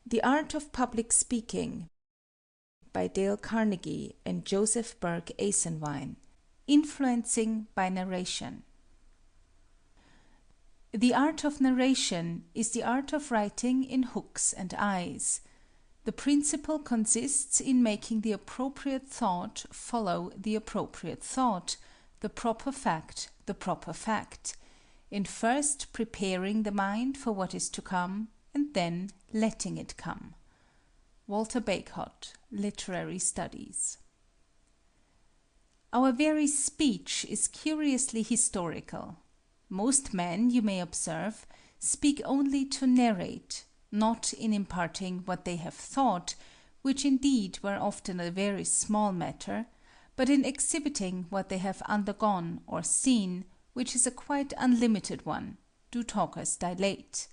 The Art of Public Speaking by Dale Carnegie and Joseph Burke Esenwein. Influencing by Narration. The art of narration is the art of writing in hooks and eyes. The principle consists in making the appropriate thought follow the appropriate thought, the proper fact the proper fact, in first preparing the mind for what is to come, and then letting it come. Walter Bagehot, Literary Studies. Our very speech is curiously historical. Most men, you may observe, speak only to narrate, not in imparting what they have thought, which indeed were often a very small matter, but in exhibiting what they have undergone or seen, which is a quite unlimited one, do talkers dilate.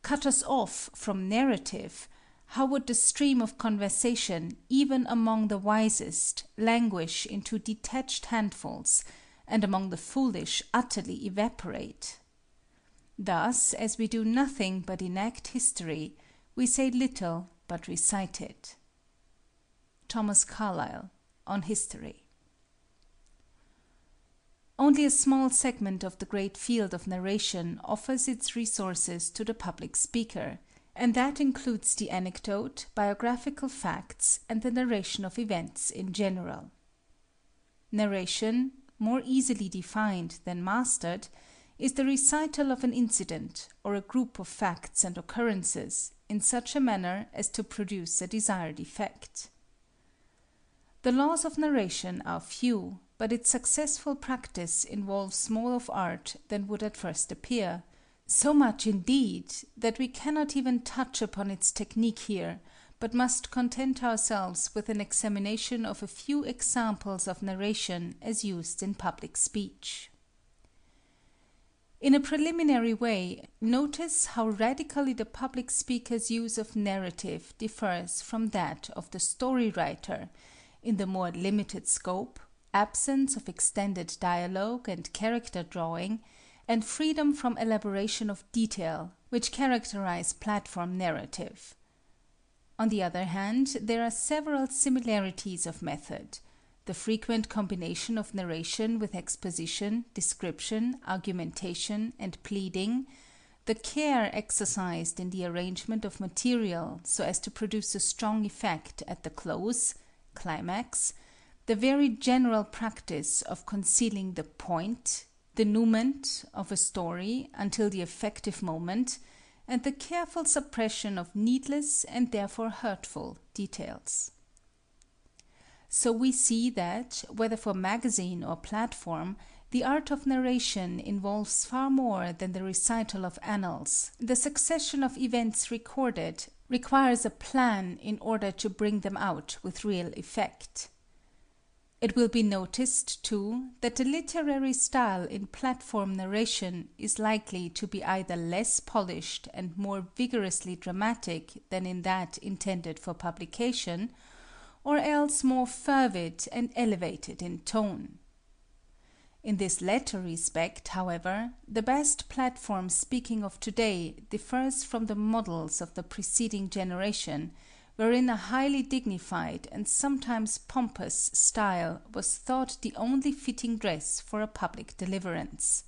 Cut us off from narrative, how would the stream of conversation, even among the wisest, languish into detached handfuls, and among the foolish utterly evaporate? Thus, as we do nothing but enact history, we say little but recite it. Thomas Carlyle, On History. Only a small segment of the great field of narration offers its resources to the public speaker, and that includes the anecdote, biographical facts, and the narration of events in general. Narration, more easily defined than mastered, is the recital of an incident or a group of facts and occurrences in such a manner as to produce a desired effect. The laws of narration are few, but its successful practice involves more of art than would at first appear, so much indeed that we cannot even touch upon its technique here, but must content ourselves with an examination of a few examples of narration as used in public speech. In a preliminary way, notice how radically the public speaker's use of narrative differs from that of the story writer in the more limited scope, absence of extended dialogue and character drawing, and freedom from elaboration of detail, which characterize platform narrative. On the other hand, there are several similarities of method: the frequent combination of narration with exposition, description, argumentation, and pleading, the care exercised in the arrangement of material so as to produce a strong effect at the close, climax, the very general practice of concealing the point, denouement of a story until the effective moment, and the careful suppression of needless and therefore hurtful details. So we see that, whether for magazine or platform, the art of narration involves far more than the recital of annals. The succession of events recorded requires a plan in order to bring them out with real effect. It will be noticed, too, that the literary style in platform narration is likely to be either less polished and more vigorously dramatic than in that intended for publication, or else more fervid and elevated in tone. In this latter respect, however, the best platform speaking of today differs from the models of the preceding generation, wherein a highly dignified and sometimes pompous style was thought the only fitting dress for a public deliverance.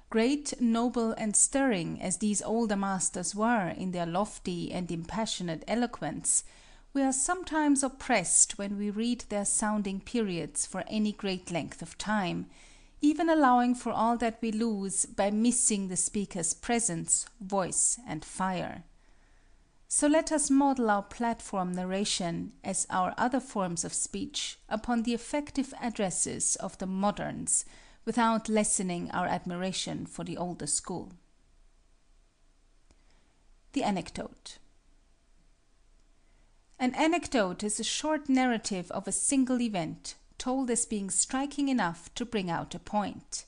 Great, noble, and stirring as these older masters were in their lofty and impassioned eloquence, we are sometimes oppressed when we read their sounding periods for any great length of time, even allowing for all that we lose by missing the speaker's presence, voice, and fire. So let us model our platform narration, as our other forms of speech, upon the effective addresses of the moderns, without lessening our admiration for the older school. The anecdote. An anecdote is a short narrative of a single event, told as being striking enough to bring out a point.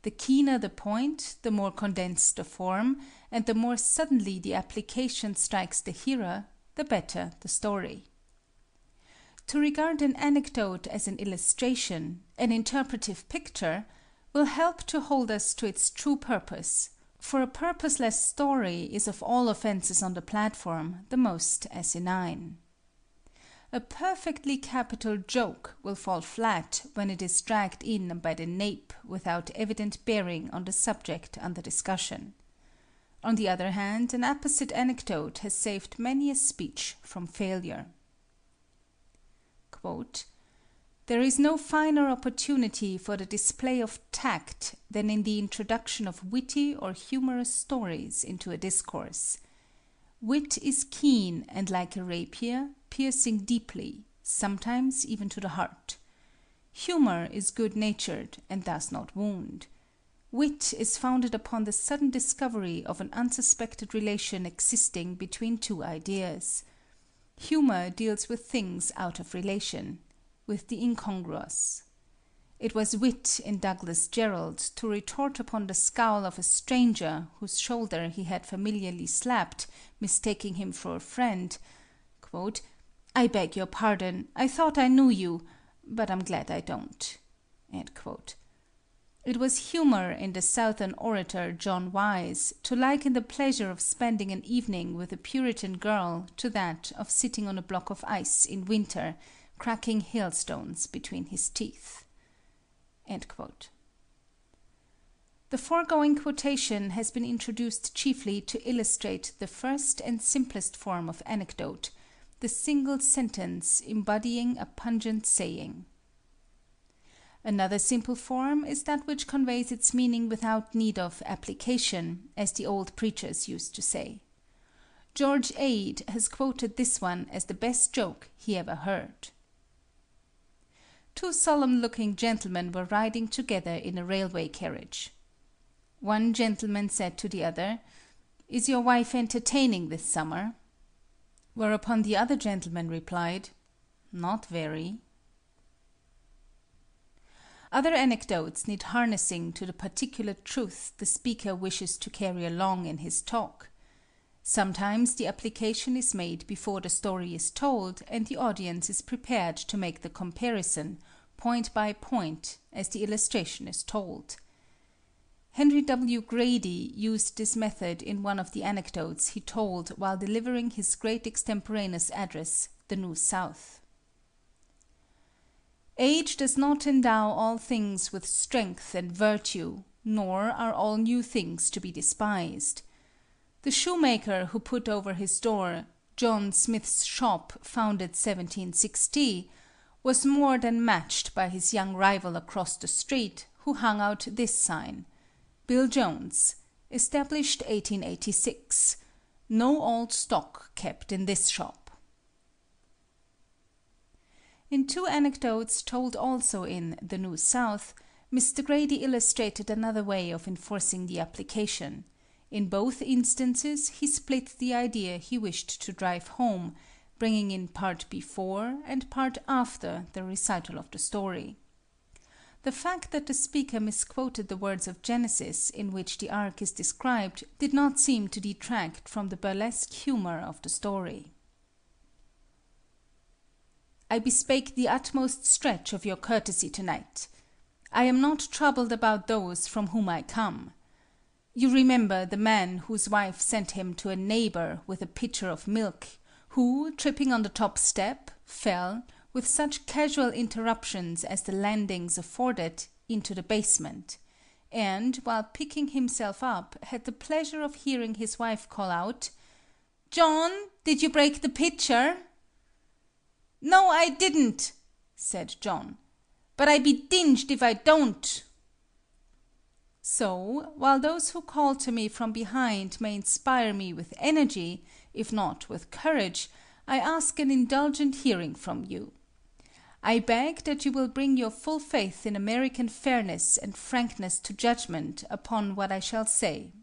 The keener the point, the more condensed the form, and the more suddenly the application strikes the hearer, the better the story. To regard an anecdote as an illustration, an interpretive picture, will help to hold us to its true purpose, For a purposeless story is of all offenses on the platform the most asinine. A perfectly capital joke will fall flat when it is dragged in by the nape without evident bearing on the subject under discussion. On the other hand, an apposite anecdote has saved many a speech from failure. Quote, "There is no finer opportunity for the display of tact than in the introduction of witty or humorous stories into a discourse. Wit is keen and like a rapier, piercing deeply, sometimes even to the heart. Humor is good-natured and does not wound. Wit is founded upon the sudden discovery of an unsuspected relation existing between two ideas. Humor deals with things out of relation, with the incongruous. It was wit in Douglas Jerrold to retort upon the scowl of a stranger whose shoulder he had familiarly slapped, mistaking him for a friend, quote, 'I beg your pardon, I thought I knew you, but I'm glad I don't.' End quote. It was humor in the Southern orator John Wise to liken the pleasure of spending an evening with a Puritan girl to that of sitting on a block of ice in winter, cracking hailstones between his teeth." End quote. The foregoing quotation has been introduced chiefly to illustrate the first and simplest form of anecdote, the single sentence embodying a pungent saying. Another simple form is that which conveys its meaning without need of application, as the old preachers used to say. George Ade has quoted this one as the best joke he ever heard. Two solemn-looking gentlemen were riding together in a railway carriage. One gentleman said to the other, "Is your wife entertaining this summer?" Whereupon the other gentleman replied, "Not very." Other anecdotes need harnessing to the particular truth the speaker wishes to carry along in his talk. Sometimes the application is made before the story is told and the audience is prepared to make the comparison, point by point, as the illustration is told. Henry W. Grady used this method in one of the anecdotes he told while delivering his great extemporaneous address, "The New South." Age does not endow all things with strength and virtue, nor are all new things to be despised. The shoemaker who put over his door, "John Smith's shop, founded 1760," was more than matched by his young rival across the street, who hung out this sign, "Bill Jones, established 1886. No old stock kept in this shop." In two anecdotes told also in "The New South," Mr. Grady illustrated another way of enforcing the application. In both instances he split the idea he wished to drive home, bringing in part before and part after the recital of the story. The fact that the speaker misquoted the words of Genesis in which the ark is described did not seem to detract from the burlesque humor of the story. "I bespake the utmost stretch of your courtesy tonight. I am not troubled about those from whom I come. You remember the man whose wife sent him to a neighbor with a pitcher of milk, who, tripping on the top step, fell, with such casual interruptions as the landings afforded, into the basement, and, while picking himself up, had the pleasure of hearing his wife call out, 'John, did you break the pitcher?' 'No, I didn't,' said John, 'but I be dinged if I don't.' So, while those who call to me from behind may inspire me with energy, if not with courage, I ask an indulgent hearing from you. I beg that you will bring your full faith in American fairness and frankness to judgment upon what I shall say.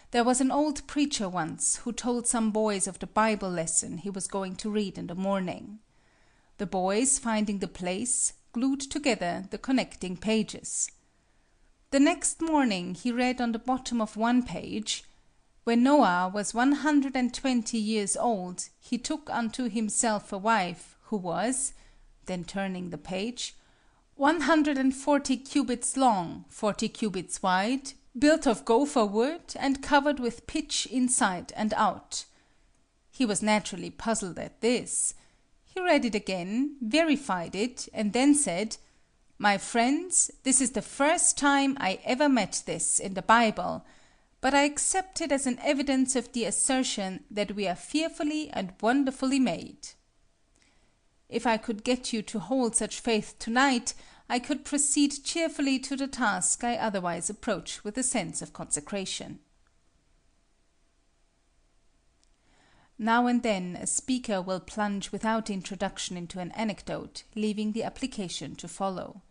There was an old preacher once who told some boys of the Bible lesson he was going to read in the morning. The boys, finding the place, glued together the connecting pages. The next morning he read on the bottom of one page, 'When Noah was 120 years old, he took unto himself a wife, who was,' then turning the page, '140 cubits long, 40 cubits wide, built of gopher wood and covered with pitch inside and out. He was naturally puzzled at this. He read it again, verified it, and then said, "My friends, this is the first time I ever met this in the Bible, but I accept it as an evidence of the assertion that we are fearfully and wonderfully made." If I could get you to hold such faith tonight, I could proceed cheerfully to the task I otherwise approach with a sense of consecration. Now and then a speaker will plunge without introduction into an anecdote, leaving the application to follow.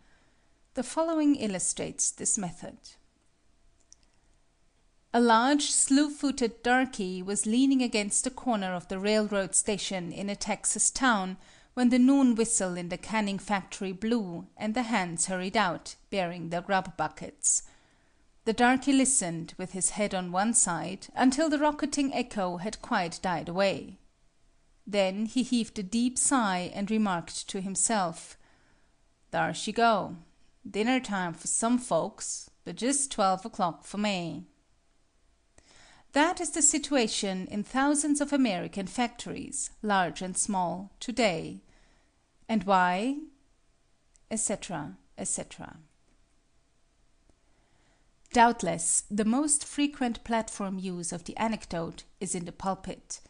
The following illustrates this method. A large, slew-footed darky was leaning against the corner of the railroad station in a Texas town when the noon whistle in the canning factory blew and the hands hurried out, bearing their grub buckets. The darky listened, with his head on one side, until the rocketing echo had quite died away. Then he heaved a deep sigh and remarked to himself, "Thar she go. Dinner time for some folks, but just 12 o'clock for me." That is the situation in thousands of American factories, large and small, today. And why? Etc., etc. Doubtless, the most frequent platform use of the anecdote is in the pulpit.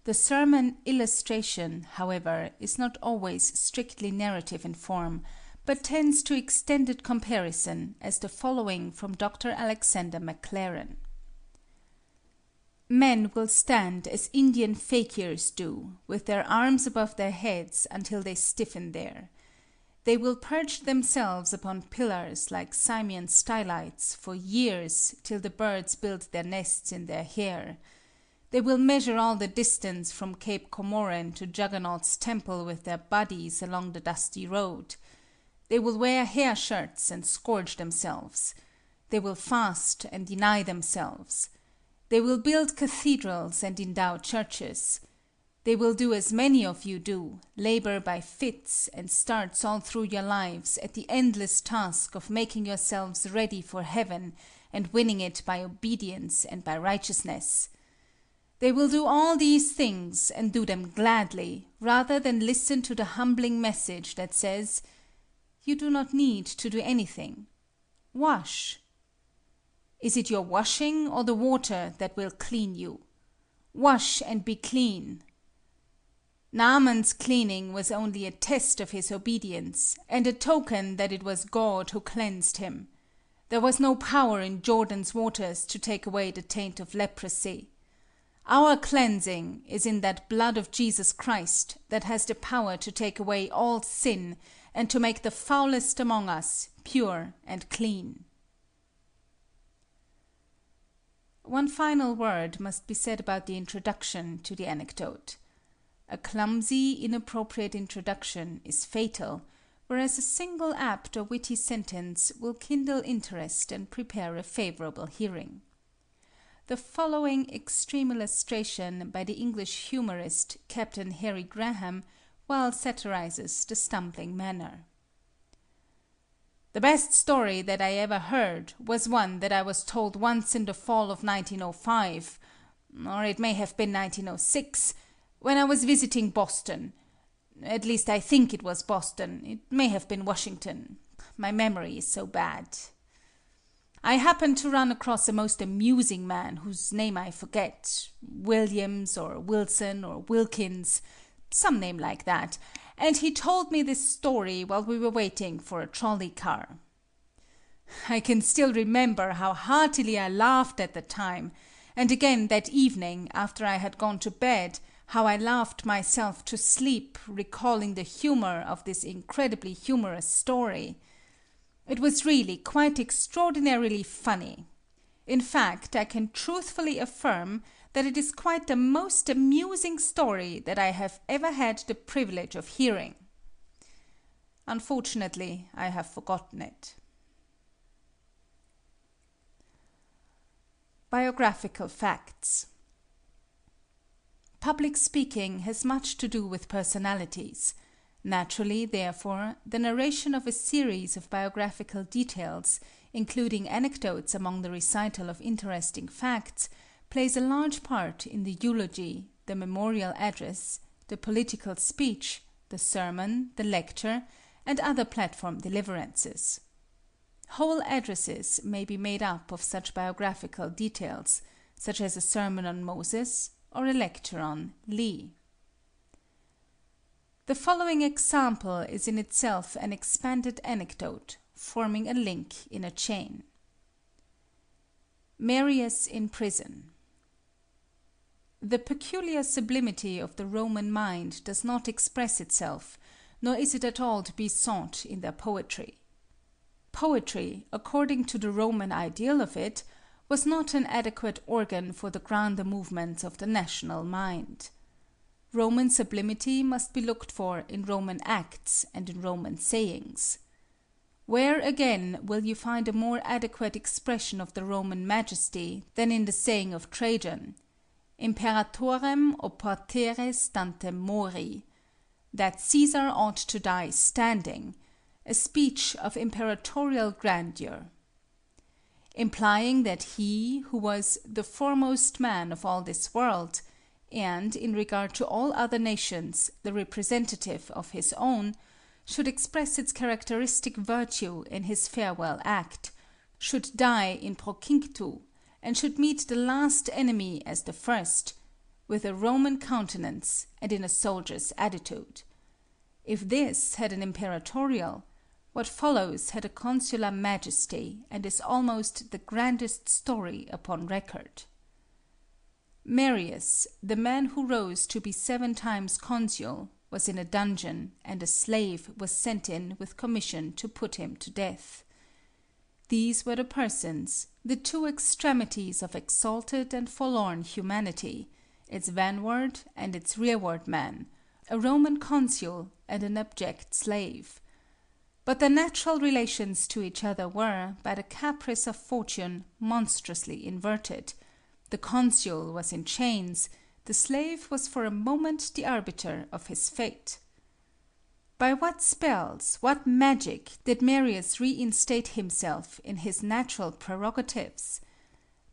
The sermon illustration, however, is not always strictly narrative in form, but tends to extended comparison, as the following from Dr. Alexander Maclaren. Men will stand as Indian fakirs do, with their arms above their heads until they stiffen there. They will perch themselves upon pillars like Simeon Stylites for years till the birds build their nests in their hair. They will measure all the distance from Cape Comorin to Juggernaut's temple with their bodies along the dusty road. They will wear hair shirts and scourge themselves. They will fast and deny themselves. They will build cathedrals and endow churches. They will do as many of you do, labor by fits and starts all through your lives at the endless task of making yourselves ready for heaven and winning it by obedience and by righteousness. They will do all these things and do them gladly, rather than listen to the humbling message that says, "You do not need to do anything. Wash." Is it your washing or the water that will clean you? Wash and be clean. Naaman's cleaning was only a test of his obedience, and a token that it was God who cleansed him. There was no power in Jordan's waters to take away the taint of leprosy. Our cleansing is in that blood of Jesus Christ that has the power to take away all sin and to make the foulest among us pure and clean. One final word must be said about the introduction to the anecdote. A clumsy, inappropriate introduction is fatal, whereas a single apt or witty sentence will kindle interest and prepare a favorable hearing. The following extreme illustration by the English humorist Captain Harry Graham well satirizes the stumbling manner. The best story that I ever heard was one that I was told once in the fall of 1905, or it may have been 1906, when I was visiting Boston. At least I think it was Boston. It may have been Washington. My memory is so bad. I happened to run across a most amusing man whose name I forget, Williams or Wilson or Wilkins, some name like that, and he told me this story while we were waiting for a trolley car. I can still remember how heartily I laughed at the time, and again that evening after I had gone to bed, how I laughed myself to sleep, recalling the humor of this incredibly humorous story. It was really quite extraordinarily funny. In fact, I can truthfully affirm that it is quite the most amusing story that I have ever had the privilege of hearing. Unfortunately, I have forgotten it. Biographical facts. Public speaking has much to do with personalities. Naturally, therefore, the narration of a series of biographical details including anecdotes among the recital of interesting facts, plays a large part in the eulogy, the memorial address, the political speech, the sermon, the lecture, and other platform deliverances. Whole addresses may be made up of such biographical details, such as a sermon on Moses or a lecture on Lee. The following example is in itself an expanded anecdote, forming a link in a chain. Marius in prison. The peculiar sublimity of the Roman mind does not express itself, nor is it at all to be sought in their poetry. Poetry, according to the Roman ideal of it, was not an adequate organ for the grander movements of the national mind. Roman sublimity must be looked for in Roman acts and in Roman sayings. Where, again, will you find a more adequate expression of the Roman majesty than in the saying of Trajan, Imperatorem oportere stantem mori, that Caesar ought to die standing, a speech of imperatorial grandeur, implying that he who was the foremost man of all this world, and, in regard to all other nations, the representative of his own, should express its characteristic virtue in his farewell act, should die in procinctu, and should meet the last enemy as the first, with a Roman countenance and in a soldier's attitude. If this had an imperatorial, what follows had a consular majesty, and is almost the grandest story upon record. Marius, the man who rose to be 7 times consul, was in a dungeon, and a slave was sent in with commission to put him to death. These were the persons, the two extremities of exalted and forlorn humanity, its vanward and its rearward man, a Roman consul and an abject slave. But their natural relations to each other were, by the caprice of fortune, monstrously inverted. The consul was in chains, the slave was for a moment the arbiter of his fate. By what spells, what magic, did Marius reinstate himself in his natural prerogatives?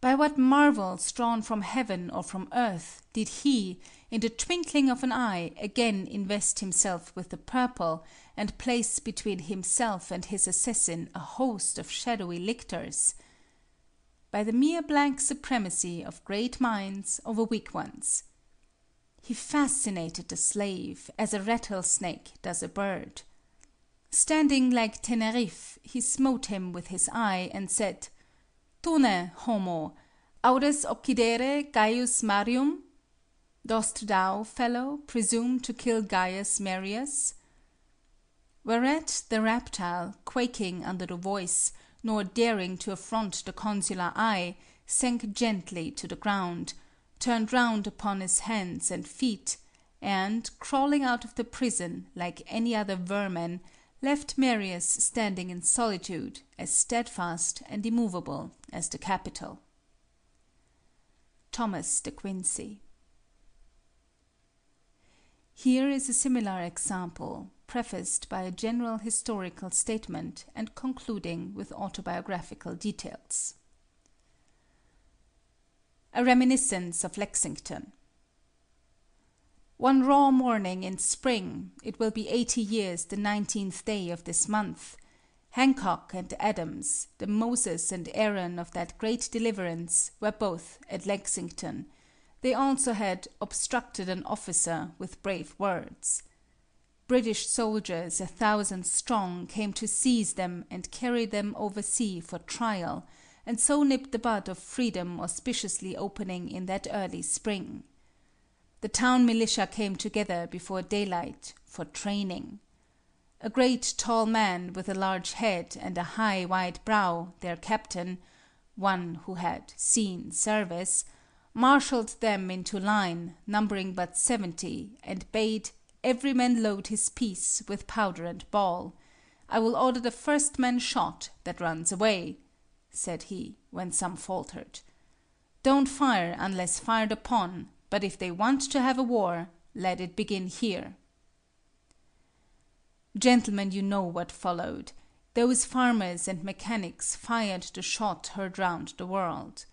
By what marvels drawn from heaven or from earth did he, in the twinkling of an eye, again invest himself with the purple, and place between himself and his assassin a host of shadowy lictors? By the mere blank supremacy of great minds over weak ones. He fascinated the slave, as a rattlesnake does a bird. Standing like Tenerife, he smote him with his eye, and said, Tune, homo, audes occidere Gaius Marium? Dost thou, fellow, presume to kill Gaius Marius? Whereat the reptile, quaking under the voice, nor daring to affront the consular eye, sank gently to the ground, turned round upon his hands and feet, and, crawling out of the prison like any other vermin, left Marius standing in solitude, as steadfast and immovable as the Capitol. Thomas de Quincey. Here is a similar example, prefaced by a general historical statement and concluding with autobiographical details. A reminiscence of Lexington. One raw morning in spring, it will be 80 years the 19th day of this month, Hancock and Adams, the Moses and Aaron of that great deliverance, were both at Lexington. They also had obstructed an officer with brave words. British soldiers 1,000 strong came to seize them and carry them oversea for trial, and so nipped the bud of freedom auspiciously opening in that early spring. The town militia came together before daylight for training. A great tall man with a large head and a high wide brow, their captain, one who had seen service, marshaled them into line, numbering but 70, and bade every man load his piece with powder and ball. I will order the first man shot that runs away, said he, when some faltered. Don't fire unless fired upon, but if they want to have a war, let it begin here. Gentlemen, you know what followed. Those farmers and mechanics fired the shot heard round the world.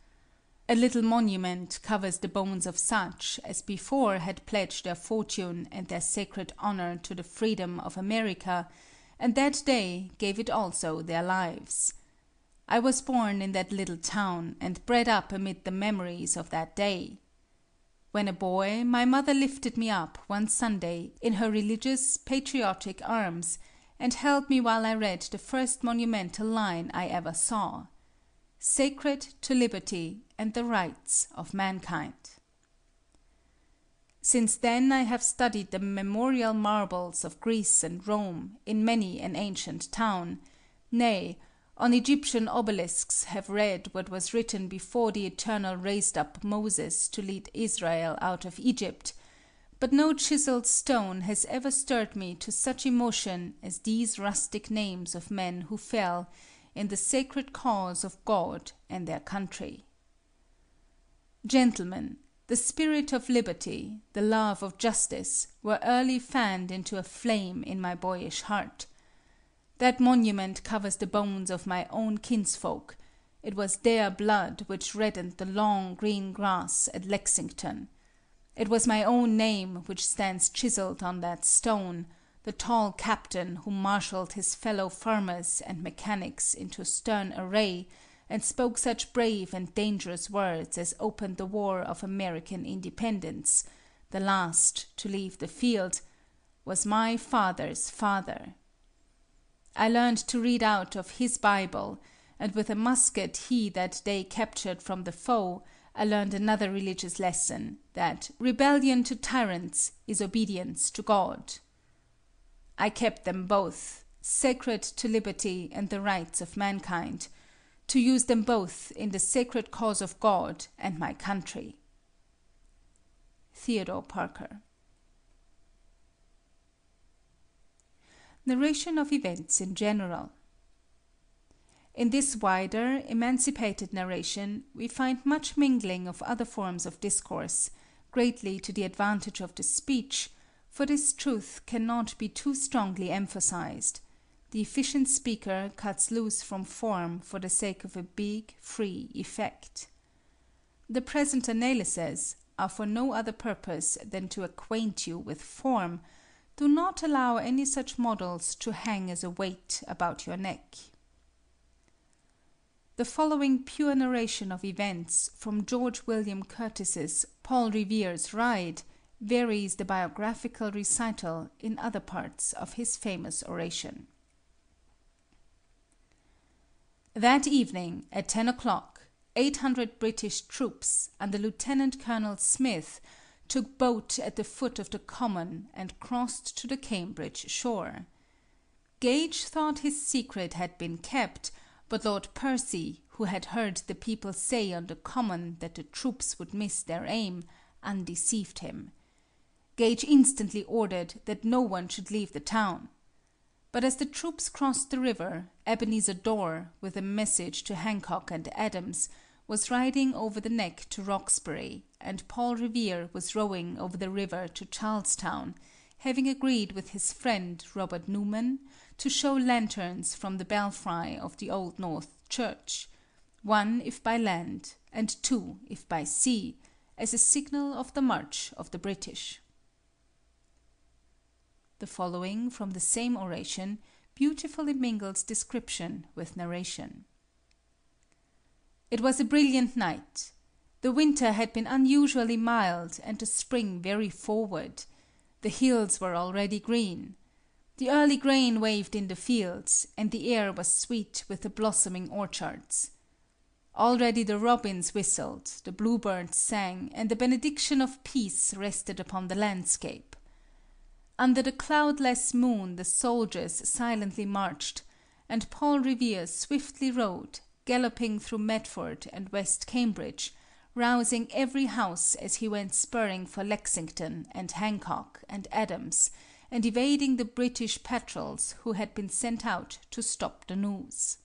A little monument covers the bones of such as before had pledged their fortune and their sacred honor to the freedom of America, and that day gave it also their lives. I was born in that little town and bred up amid the memories of that day. When a boy, my mother lifted me up one Sunday in her religious, patriotic arms and held me while I read the first monumental line I ever saw: "Sacred to liberty and the rights of mankind." Since then I have studied the memorial marbles of Greece and Rome in many an ancient town, nay, on Egyptian obelisks have read what was written before the Eternal raised up Moses to lead Israel out of Egypt, but no chiseled stone has ever stirred me to such emotion as these rustic names of men who fell in the sacred cause of God and their country. Gentlemen, the spirit of liberty, the love of justice, were early fanned into a flame in my boyish heart. That monument covers the bones of my own kinsfolk. It was their blood which reddened the long green grass at Lexington. It was my own name which stands chiseled on that stone, the tall captain who marshaled his fellow farmers and mechanics into stern array and spoke such brave and dangerous words as opened the War of American Independence, the last to leave the field, was my father's father. I learned to read out of his Bible, and with a musket he that day captured from the foe, I learned another religious lesson, that rebellion to tyrants is obedience to God. I kept them both, sacred to liberty and the rights of mankind, to use them both in the sacred cause of God and my country. Theodore Parker. Narration of events in general. In this wider, emancipated narration, we find much mingling of other forms of discourse, greatly to the advantage of the speech, for this truth cannot be too strongly emphasized. The efficient speaker cuts loose from form for the sake of a big, free effect. The present analyses are for no other purpose than to acquaint you with form. Do not allow any such models to hang as a weight about your neck. The following pure narration of events from George William Curtis's Paul Revere's Ride varies the biographical recital in other parts of his famous oration. That evening, at 10 o'clock, 800 British troops, under Lieutenant Colonel Smith, took boat at the foot of the Common and crossed to the Cambridge shore. Gage thought his secret had been kept, but Lord Percy, who had heard the people say on the Common that the troops would miss their aim, undeceived him. Gage instantly ordered that no one should leave the town. But as the troops crossed the river, Ebenezer Dorr, with a message to Hancock and Adams, was riding over the neck to Roxbury, and Paul Revere was rowing over the river to Charlestown, having agreed with his friend Robert Newman to show lanterns from the belfry of the Old North Church, 1 if by land, and 2 if by sea, as a signal of the march of the British. The following from the same oration beautifully mingles description with narration. It was a brilliant night. The winter had been unusually mild and the spring very forward. The hills were already green. The early grain waved in the fields, and the air was sweet with the blossoming orchards. Already the robins whistled, the bluebirds sang, and the benediction of peace rested upon the landscape. Under the cloudless moon the soldiers silently marched, and Paul Revere swiftly rode, galloping through Medford and West Cambridge, rousing every house as he went spurring for Lexington and Hancock and Adams, and evading the British patrols who had been sent out to stop the news.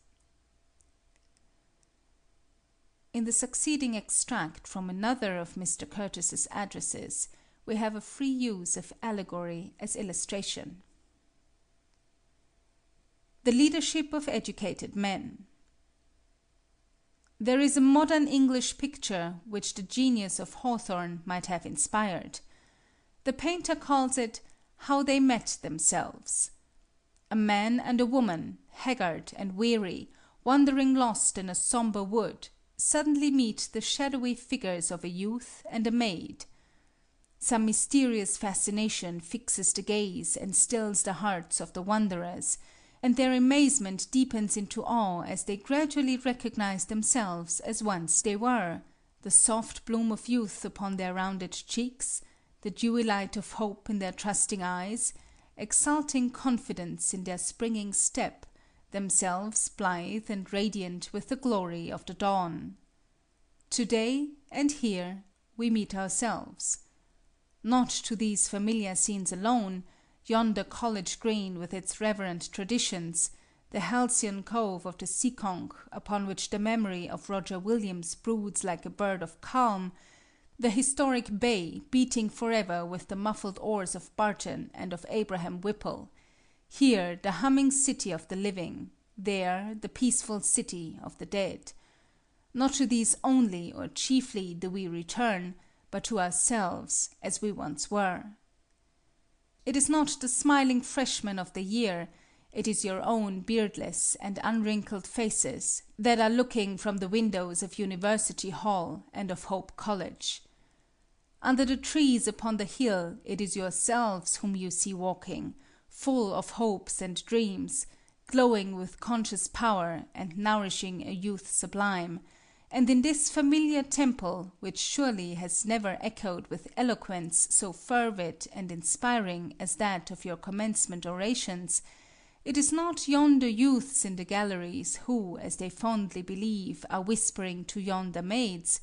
In the succeeding extract from another of Mr. Curtis's addresses, we have a free use of allegory as illustration. The leadership of educated men. There is a modern English picture which the genius of Hawthorne might have inspired. The painter calls it "How They Met Themselves." A man and a woman, haggard and weary, wandering lost in a sombre wood, suddenly meet the shadowy figures of a youth and a maid. Some mysterious fascination fixes the gaze and stills the hearts of the wanderers, and their amazement deepens into awe as they gradually recognize themselves as once they were, the soft bloom of youth upon their rounded cheeks, the dewy light of hope in their trusting eyes, exulting confidence in their springing step, themselves blithe and radiant with the glory of the dawn. Today and here we meet ourselves. Not to these familiar scenes alone, yonder college green with its reverend traditions, the halcyon cove of the Seekonk upon which the memory of Roger Williams broods like a bird of calm, the historic bay beating forever with the muffled oars of Barton and of Abraham Whipple, here the humming city of the living, there the peaceful city of the dead. Not to these only or chiefly do we return, but to ourselves as we once were. It is not the smiling freshmen of the year, it is your own beardless and unwrinkled faces that are looking from the windows of University Hall and of Hope College. Under the trees upon the hill it is yourselves whom you see walking, full of hopes and dreams, glowing with conscious power and nourishing a youth sublime, and in this familiar temple, which surely has never echoed with eloquence so fervid and inspiring as that of your commencement orations, it is not yonder youths in the galleries who, as they fondly believe, are whispering to yonder maids,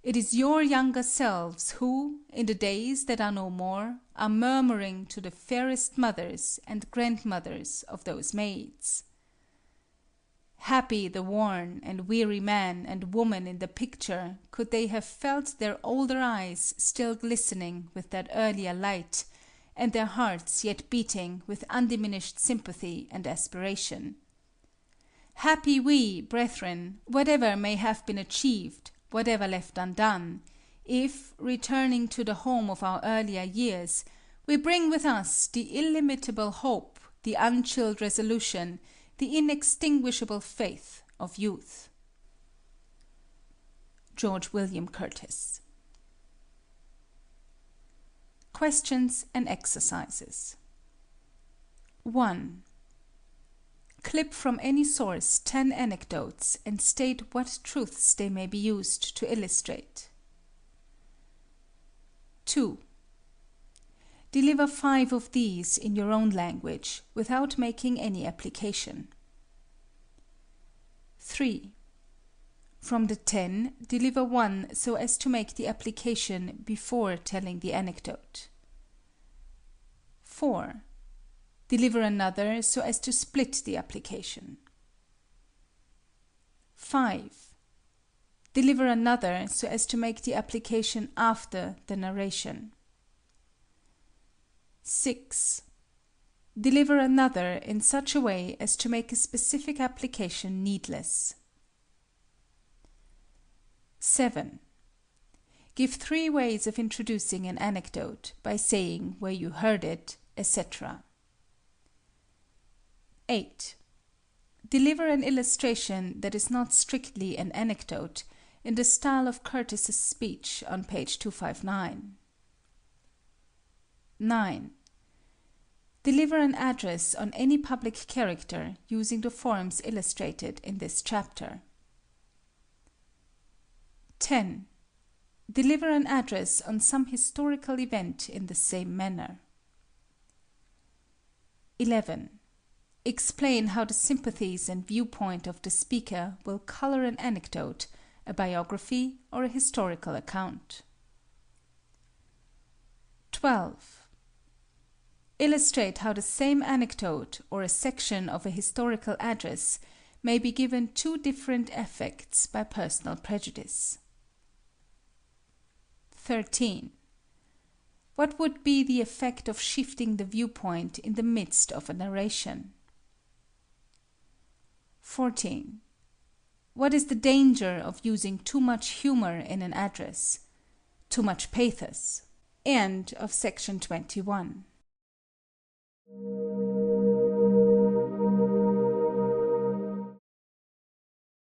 it is your younger selves who, in the days that are no more, are murmuring to the fairest mothers and grandmothers of those maids. Happy the worn and weary man and woman in the picture could they have felt their older eyes still glistening with that earlier light, and their hearts yet beating with undiminished sympathy and aspiration. Happy we, brethren, whatever may have been achieved, whatever left undone, if, returning to the home of our earlier years, we bring with us the illimitable hope, the unchilled resolution, the inextinguishable faith of youth. George William Curtis. Questions and exercises. 1. Clip from any source 10 anecdotes and state what truths they may be used to illustrate. 2. Deliver 5 of these in your own language without making any application. 3. From the 10, deliver 1 so as to make the application before telling the anecdote. 4. Deliver another so as to split the application. 5. Deliver another so as to make the application after the narration. 6. Deliver another in such a way as to make a specific application needless. 7. Give 3 ways of introducing an anecdote by saying where you heard it, etc. 8. Deliver an illustration that is not strictly an anecdote in the style of Curtis's speech on page 259. 9. Deliver an address on any public character using the forms illustrated in this chapter. 10. Deliver an address on some historical event in the same manner. 11. Explain how the sympathies and viewpoint of the speaker will color an anecdote, a biography, or a historical account. 12. Illustrate how the same anecdote or a section of a historical address may be given 2 different effects by personal prejudice. 13. What would be the effect of shifting the viewpoint in the midst of a narration? 14. What is the danger of using too much humor in an address? Too much pathos. End of section 21.